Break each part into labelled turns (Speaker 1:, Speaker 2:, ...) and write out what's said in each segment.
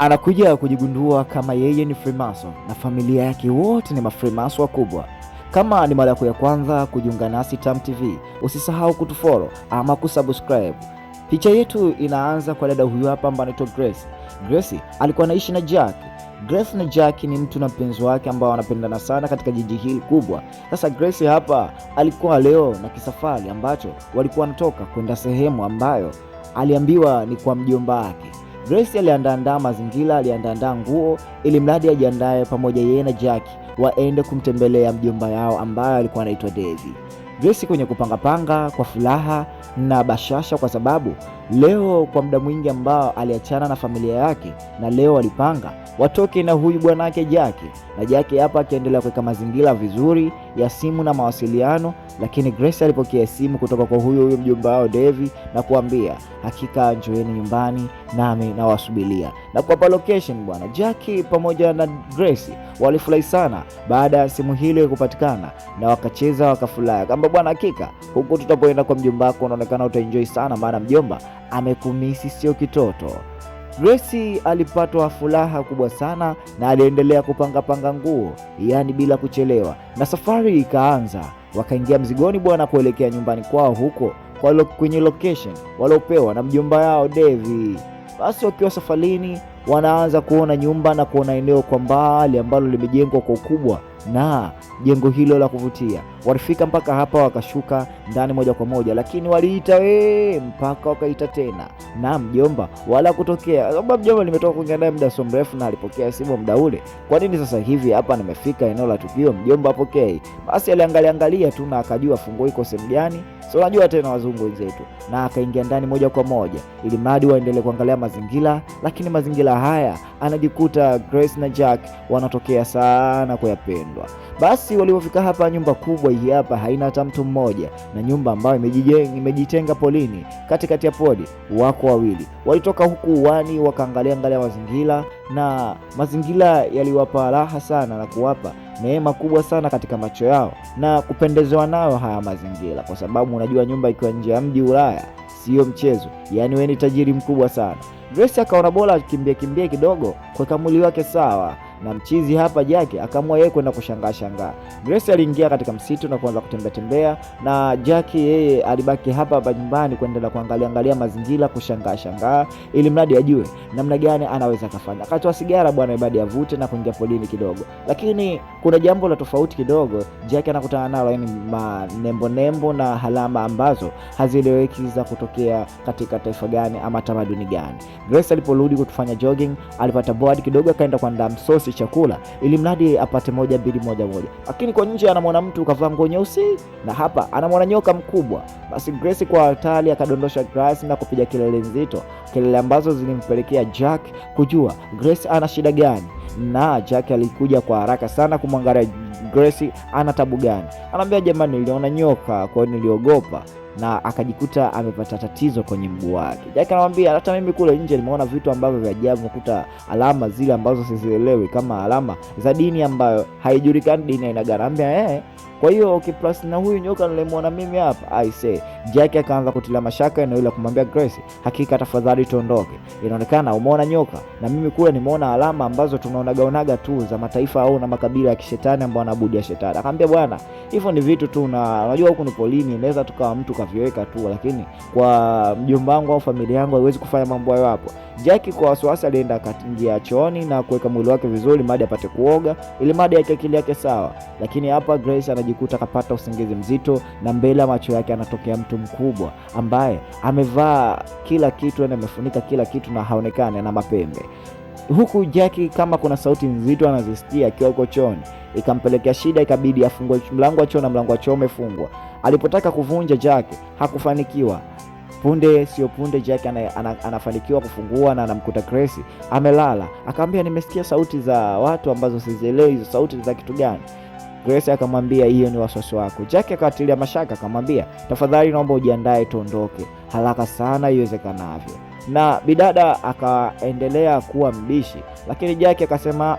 Speaker 1: Anakuja kujigundua kama yeye ni Freemason na familia yake wote ni mafreemason wakubwa. Kama ni mara yako ya kwanza kujiunga nasi Tam TV, usisahau kutufollow ama kusubscribe. Picha yetu inaanza kwa dada huyu hapa ambaye anaitwa Grace. Grace alikuwa anaishi na Jack. Grace na Jack ni mtu na mpenzi wake ambao wanapendana sana katika jiji hili kubwa. Sasa Grace hapa alikuwa leo na kisafari ambacho walikuwa wanatoka kwenda sehemu ambayo aliambiwa ni kwa mjomba wake. Grace aliandaa mazingira, aliandaa nguo ili mradi ajiandae pamoja yeye na Jack waende kumtembelea mjomba yao ambaye alikuwa anaitwa Davy. Grace kwenye kupanga kwa furaha na bashasha kwa sababu leo kwa muda mwingi ambao aliachana na familia yake na leo walipanga watoke na huyu bwanake Jack. Na Jack hapa akiendelea kuweka mazingira vizuri ya simu na mawasiliano, lakini Grace alipokea simu kutoka kwa huyo mjomba wao Davy na kuambia hakika njoeni nyumbani nami nawasubiria. Na kwa location bwana, Jack pamoja na Grace walifurahi sana baada ya simu hile kupatikana na wakacheza wakafurahi. Kamba bwana, hakika huko tutapoenda kwa mjomba wako unaonekana utaenjoy sana, maana mjomba amekumisi sio kitoto. Grace alipatwa furaha kubwa sana na aliendelea kupanga nguo, yani bila kuchelewa, na safari ikaanza. Wakaingia mzigoni bwana kuelekea nyumbani kwao huko kwenye location waliopewa na mjomba yao Davy. Basi wakiwa safarini wanaanza kuona nyumba na kuona eneo kwa mbali ambalo limejengwa kwa ukubwa na jengo hilo la kuvutia. Walifika mpaka hapa wakashuka ndani moja kwa moja, lakini waliita mpaka wakaita tena na mjomba wala kutokea. Sababu mjomba nimetoka kuongea naye muda so mrefu na alipokea simu muda ule. Kwa nini sasa hivi hapa nimefika eneo la tukio mjomba apokee? Basi aliangalia tu na akajua funguo iko sehemu gani. So unajua tena wazungu wenzetu, na akaingia ndani moja kwa moja ili mradi waendelee kuangalia mazingira, lakini mazingira haya anajikuta Grace na Jack wanatokea sana kuyapendwa. Basi walipofika hapa, nyumba kubwa hii hapa haina hata mtu mmoja, na nyumba ambayo imejitenga polini katikati ya podi. Wako wawili walitoka huku uwani wakaangalia mazingira, na mazingira yaliwapa raha sana na kuwapa neema kubwa sana katika macho yao na kupendezewa nayo haya mazingira, kwa sababu unajua nyumba ikiwa nje ya mji Ulaya sio mchezo, yani wewe ni tajiri mkubwa sana. Grace akaona bora kimbie kidogo kwa mwili wake sawa, na mchizi hapa Jack akaamua yeye kwenda kushangaa. Grace aliingia katika msitu na kuanza kutembea, na Jack yeye alibaki hapa nyumbani kuendelea kuangalia mazingira, kushangaa ili mradi ajue namna gani anaweza kufanya. Akatoa sigara bwana ibadi avute na kuingia polini kidogo, lakini kuna jambo la tofauti kidogo Jack anakutana nalo, yani nembo na alama ambazo hazieleweki za kutokea katika taifa gani ama tamaduni gani. Grace aliporudi kutufanya jogging alipata board kidogo, akaenda kuandaa msosi chakula ili mradi apate moja, lakini kwa nje anamwona mtu kavaa nguo nyeusi na hapa anamwona nyoka mkubwa. Basi Grace kwa hatari akadondosha grass na kupiga kelele nzito, kelele ambazo zilimpelekea Jack kujua Grace ana shida gani, na Jack alikuja kwa haraka sana kumwangalia Grace ana tabu gani. Anamwambia jamani, niliona nyoka kwa hiyo niliogopa, na akajikuta amepata tatizo kwenye mguu wake. Jack anamwambia hata mimi kule nje nimeona vitu ambavyo vya ajabu, kukuta alama zile ambazo sizielewi kama alama za dini ambayo haijulikani dini aina gani. Anambia kwa hiyo ukiplus na huyu nyoka nilimwona mimi hapa. I say Jack akaanza kutilia mashaka eneo ile, kumwambia Grace hakika tafadhali tuondoke, inaonekana umeona nyoka na mimi kule nimeona alama ambazo tunaonaga tu za mataifa au na makabila ya kishetani ambao wanaabudia shetani. Akamwambia bwana, hivyo ni vitu tu, na unajua huku ni polini, inaweza tukawa mtu kaviweka tu, lakini kwa mjomba wangu au familia yangu haiwezi kufanya mambo hayo hapo. Jack kwa wasiwasi alienda katingia chooni na kuweka mwili wake vizuri madi apate kuoga ili madi yake akili yake sawa, lakini hapa Grace anajikuta kapata usingizi mzito, na mbele ya macho yake anatokea mtu mkubwa ambaye amevaa kila kitu na amefunika kila kitu na haonekani na mapembe. Huku Jack kama kuna sauti nzito anazisikia akiwa uko chooni, ikampelekea shida, ikabidi afungue mlango wa choo na mlango wa choo umefungwa. Alipotaka kuvunja Jack hakufanikiwa. Punde sio punde Jack anafanikiwa kufungua na anamkuta Grace amelala. Akamwambia nimesikia sauti za watu ambazo sizielewi, hizo sauti za kitu gani? Grace akamwambia hiyo ni waswasi wako. Jack akatilia mashaka akamwambia tafadhali naomba ujiandae tuondoke haraka sana iwezekanavyo. Na bidada akaendelea kuwa mbishi, lakini Jack akasema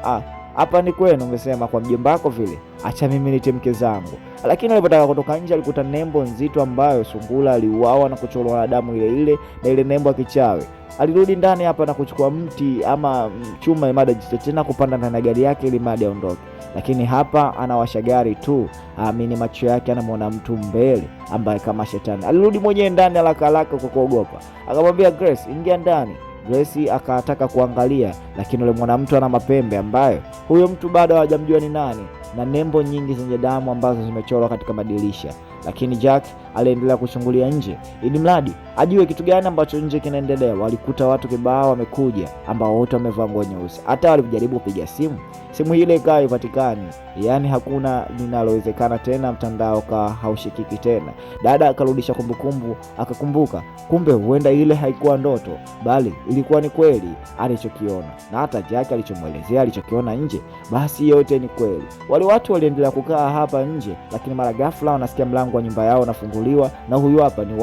Speaker 1: hapa ni kwenu, umesema kwa mjomba wako vile, acha mimi nite mke zangu. Lakini alipotaka kutoka nje alikuta nembo nzito ambayo sungura aliuawa na kuchorwa na damu ile ile na ile nembo ya kichawi. Alirudi ndani hapa na kuchukua mti ama chuma imada tena kupanda ndani ya gari yake ili madi aondoke. Lakini hapa anawasha gari tu, aamini macho yake, anamwona mtu mbele ambaye kama shetani. Alirudi mwenyewe ndani haraka kwa kuogopa. Akamwambia Grace, ingia ndani. Grace akataka kuangalia, lakini yule mwanamtu ana mapembe ambayo huyo mtu bado hajamjua ni nani, na nembo nyingi zenye damu ambazo zimechorwa katika madirisha. Lakini Jack aliendelea kuchungulia nje ili mradi ajue kitu gani ambacho nje kinaendelea. Walikuta watu kibao wamekuja ambao wote wamevaa nguo nyeusi. Hata walijaribu kupiga simu ile ikawa haipatikani, yaani hakuna linalowezekana tena, mtandao haushikiki tena. Dada akarudisha kumbukumbu, akakumbuka kumbe huenda ile haikuwa ndoto bali ilikuwa ni kweli alichokiona, na hata Jack alichomwelezea alichokiona nje basi yote ni kweli. Wale watu waliendelea kukaa hapa nje, lakini mara ghafla wanasikia mlango wa nyumba yao unafunguliwa, na huyu hapa ni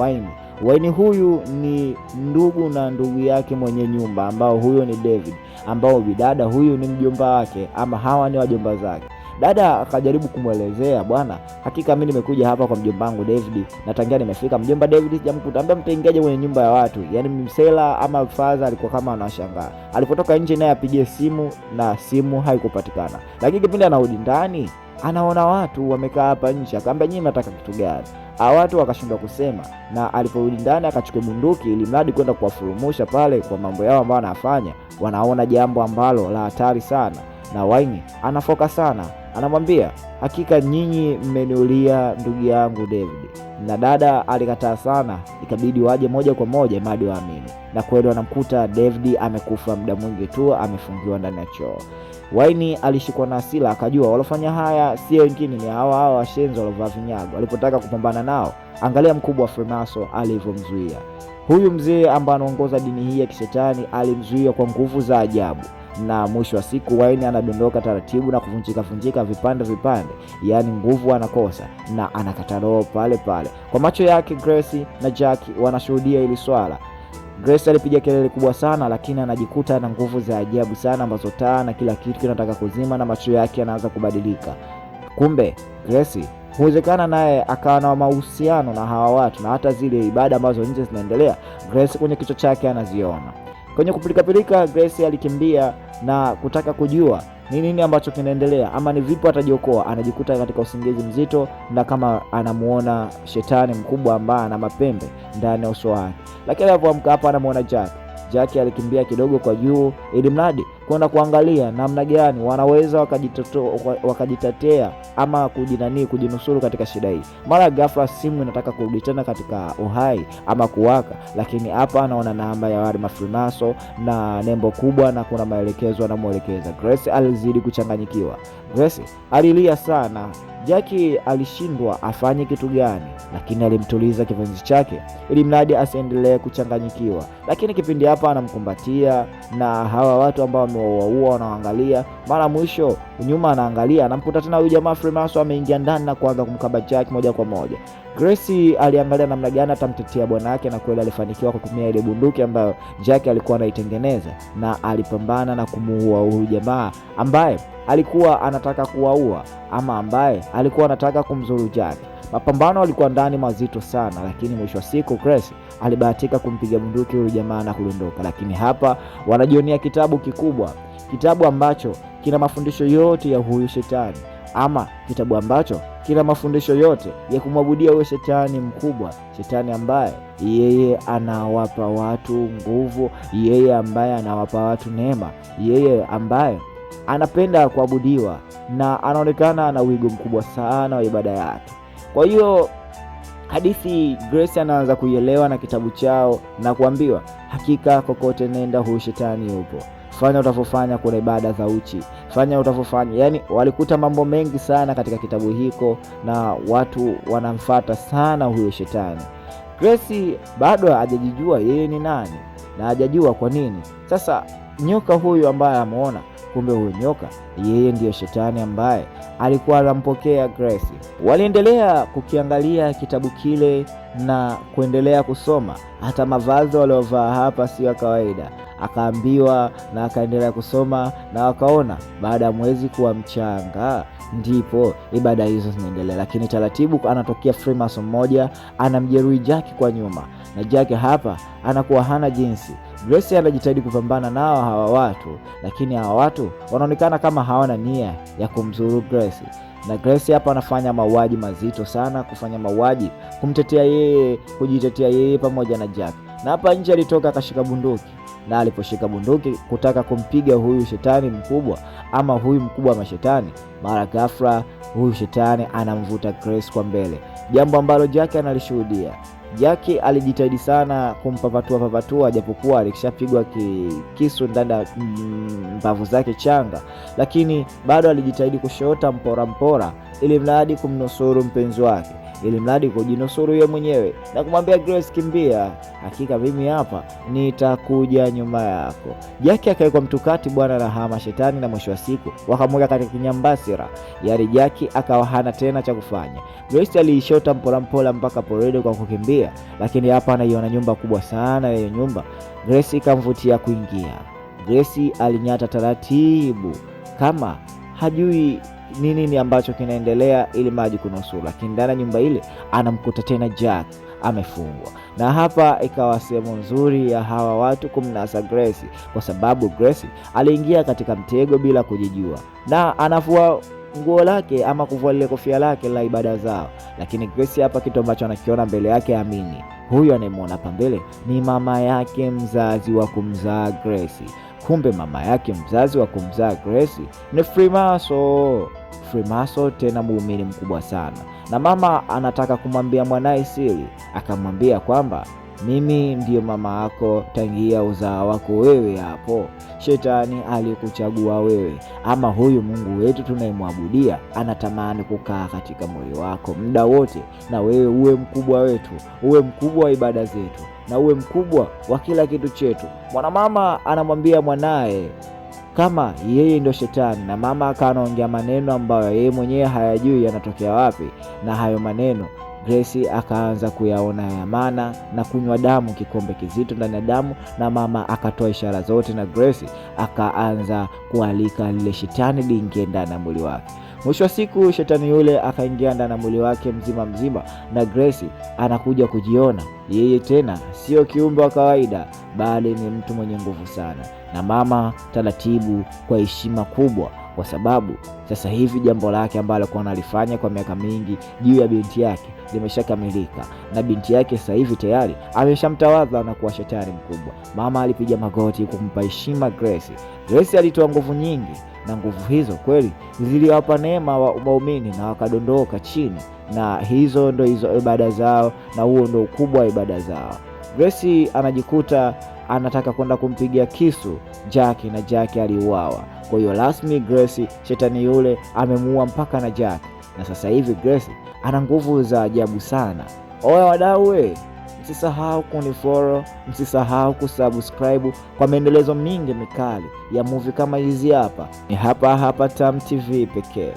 Speaker 1: Wayne huyu ni ndugu na ndugu yake mwenye nyumba, ambao huyo ni David, ambao bidada huyu ni mjomba wake, ama hawa ni wajomba zake. Dada akajaribu kumwelezea, bwana, hakika mimi nimekuja hapa kwa mjomba wangu David, na tangia nimefika mjomba David sijamkuta. Ambia mtaingiaje kwenye nyumba ya watu? Yaani msela ama father alikuwa kama anashangaa. Alipotoka nje naye apigie simu na simu haikupatikana. Lakini kipindi anarudi ndani anaona watu wamekaa hapa nje. Akamwambia, nyinyi mnataka kitu gani? Watu wakashindwa kusema, na aliporudi ndani akachukua bunduki ili mradi kwenda kuwafurumusha pale kwa mambo yao ambayo wanafanya. Wanaona jambo ambalo la hatari sana, na Wayne anafoka sana. Anamwambia, hakika nyinyi mmeniulia ndugu yangu David. Na dada alikataa sana, ikabidi waje moja kwa moja madi waamini. Na kweli wanamkuta David amekufa muda mwingi tu, amefungiwa ndani ya choo. Wayne alishikwa na hasira, akajua walofanya haya sio wengine, ni hawa washenzi walovaa vinyago. Alipotaka kupambana nao, angalia mkubwa wa Freemason alivyomzuia. Huyu mzee ambaye anaongoza dini hii ya kishetani alimzuia kwa nguvu za ajabu, na mwisho wa siku Wayne anadondoka taratibu na kuvunjika vipande, yaani nguvu anakosa na anakata roho pale. Kwa macho yake Grace na Jack wanashuhudia hili swala. Grace alipiga kelele kubwa sana, lakini anajikuta na nguvu za ajabu sana ambazo taa na kila kitu kinataka kuzima, na macho yake yanaanza kubadilika. Kumbe Grace huwezekana naye akawa na mahusiano na hawa watu, na hata zile ibada ambazo nje zinaendelea Grace kwenye kichwa chake anaziona. Kwenye kupilika Grace alikimbia na kutaka kujua nini ambacho kinaendelea, ama ni vipi atajiokoa. Anajikuta katika usingizi mzito, na kama anamuona shetani mkubwa ambaye ana mapembe ndani ya uso wake. Lakini alipoamka hapa anamuona Jack alikimbia kidogo kwa juu ili mradi kwenda kuangalia namna gani wanaweza wakajitetea ama kujinusuru katika shida hii. Mara ghafla simu inataka kurudi tena katika uhai ama kuwaka, lakini hapa anaona namba ya wale Freemason na nembo kubwa, na kuna maelekezo anamuelekeza. Grace alizidi kuchanganyikiwa. Grace alilia sana. Jackie alishindwa afanye kitu gani, lakini alimtuliza kipenzi chake ili mradi asiendelee kuchanganyikiwa. Lakini kipindi hapa anamkumbatia, na hawa watu ambao wamewaua wanaangalia. Mara mwisho nyuma anaangalia, anamkuta tena huyu jamaa Freemason ameingia ndani na kuanza kumkaba Jack moja kwa moja. Grace aliangalia namna gani atamtetea bwana yake, na kweli alifanikiwa kutumia ile bunduki ambayo Jack alikuwa anaitengeneza, na alipambana na kumuua huyu jamaa ambaye alikuwa anataka kuwaua, ama ambaye alikuwa anataka kumzuru Jack. Mapambano alikuwa ndani mazito sana, lakini mwisho wa siku Grace alibahatika kumpiga bunduki huyu jamaa na kudondoka. Lakini hapa wanajionia kitabu kikubwa, kitabu ambacho kina mafundisho yote ya huyu shetani, ama kitabu ambacho kina mafundisho yote ya kumwabudia huyo shetani mkubwa, shetani ambaye yeye anawapa watu nguvu, yeye ambaye anawapa watu neema, yeye ambaye anapenda kuabudiwa, na anaonekana ana wigo mkubwa sana wa ibada yake. Kwa hiyo hadithi Grace anaanza kuielewa na kitabu chao, na kuambiwa hakika kokote nenda huyu shetani yupo. Fanya utafofanya, kuna ibada za uchi, fanya utafofanya. Yani walikuta mambo mengi sana katika kitabu hiko, na watu wanamfuata sana huyo shetani. Grace bado hajajijua yeye ni nani, na hajajua kwa nini. Sasa nyoka huyu ambaye ameona, kumbe huyo nyoka yeye ndiyo shetani ambaye alikuwa anampokea Grace. Waliendelea kukiangalia kitabu kile na kuendelea kusoma. Hata mavazi waliovaa hapa sio kawaida. akaambiwa na akaendelea kusoma, na wakaona baada ya mwezi kuwa mchanga ndipo ibada hizo zinaendelea. Lakini taratibu anatokea Freemason mmoja anamjeruhi Jack kwa nyuma, na Jack hapa anakuwa hana jinsi. Grace anajitahidi kupambana nao hawa watu, lakini hawa watu wanaonekana kama hawana nia ya kumzuru Grace. Na Grace hapa anafanya mauaji mazito sana, kufanya mauaji kumtetea yeye, kujitetea yeye pamoja na Jack. Na hapa nje alitoka akashika bunduki, na aliposhika bunduki kutaka kumpiga huyu shetani mkubwa ama huyu mkubwa wa mashetani, mara ghafla huyu shetani anamvuta Grace kwa mbele, jambo ambalo Jack analishuhudia. Jack alijitahidi sana kumpapatua japokuwa alishapigwa kisu ndani ya mbavu zake changa, lakini bado alijitahidi kushota mpora ili mradi kumnusuru mpenzi wake, ili mradi kujinusuru yeye mwenyewe na kumwambia Grace, kimbia, hakika mimi hapa nitakuja nyuma yako. Jack akawekwa mtukati bwana na hama shetani, na mwisho wa siku wakamweka katika kinyambasira, yaani Jack akawa hana tena cha kufanya. Grace aliishota mpora mpaka poredo kwa kukimbia, lakini hapa anaiona nyumba kubwa sana. Hiyo nyumba Grace ikamvutia kuingia. Grace alinyata taratibu kama hajui nini ambacho kinaendelea ili maji kunusuru, lakini ndani ya nyumba ile anamkuta tena Jack amefungwa. Na hapa ikawa sehemu nzuri ya hawa watu kumnasa Grace, kwa sababu Grace aliingia katika mtego bila kujijua, na anavua nguo lake ama kuvua lile kofia lake la ibada zao. Lakini Grace hapa kitu ambacho anakiona mbele yake, amini, huyu anayemwona hapa mbele ni mama yake mzazi wa kumzaa Grace. Kumbe mama yake mzazi wa kumzaa Grace ni Freemason tena muumini mkubwa sana. Na mama anataka kumwambia mwanae siri, akamwambia kwamba mimi ndiyo mama yako tangia uzao wako wewe. Hapo shetani alikuchagua wewe, ama huyu Mungu wetu tunayemwabudia anatamani kukaa katika moyo wako muda wote, na wewe uwe mkubwa wetu, uwe mkubwa wa ibada zetu, na uwe mkubwa wa kila kitu chetu. Mwanamama anamwambia mwanae kama yeye ndio shetani, na mama akaongea maneno ambayo yeye mwenyewe hayajui yanatokea wapi, na hayo maneno Grace akaanza kuyaona ya maana na kunywa damu, kikombe kizito ndani ya damu, na mama akatoa ishara zote, na Grace akaanza kualika lile shetani liingie ndani ya mwili wake. Mwisho wa siku shetani yule akaingia ndani ya mwili wake mzima, na Grace anakuja kujiona yeye tena sio kiumbe wa kawaida, bali ni mtu mwenye nguvu sana. Na mama taratibu, kwa heshima kubwa, kwa sababu sasa hivi jambo lake ambalo alikuwa analifanya kwa miaka mingi juu ya binti yake limeshakamilika, na binti yake sasa hivi tayari ameshamtawadha na kuwa shetani mkubwa. Mama alipiga magoti kumpa heshima Grace. Grace alitoa nguvu nyingi, na nguvu hizo kweli ziliwapa neema wa waumini na wakadondoka chini, na hizo ndo hizo ibada zao, na huo ndo ukubwa wa ibada zao. Grace anajikuta anataka kwenda kumpigia kisu Jack, na Jack aliuawa. Kwa hiyo rasmi Grace shetani yule amemuua mpaka na Jack, na sasa hivi Grace ana nguvu za ajabu sana. Oya wadau, msisahau kunifollow, msisahau kusubscribe kwa maendelezo mingi mikali ya movie kama hizi hapa. Ni hapa Tam TV pekee.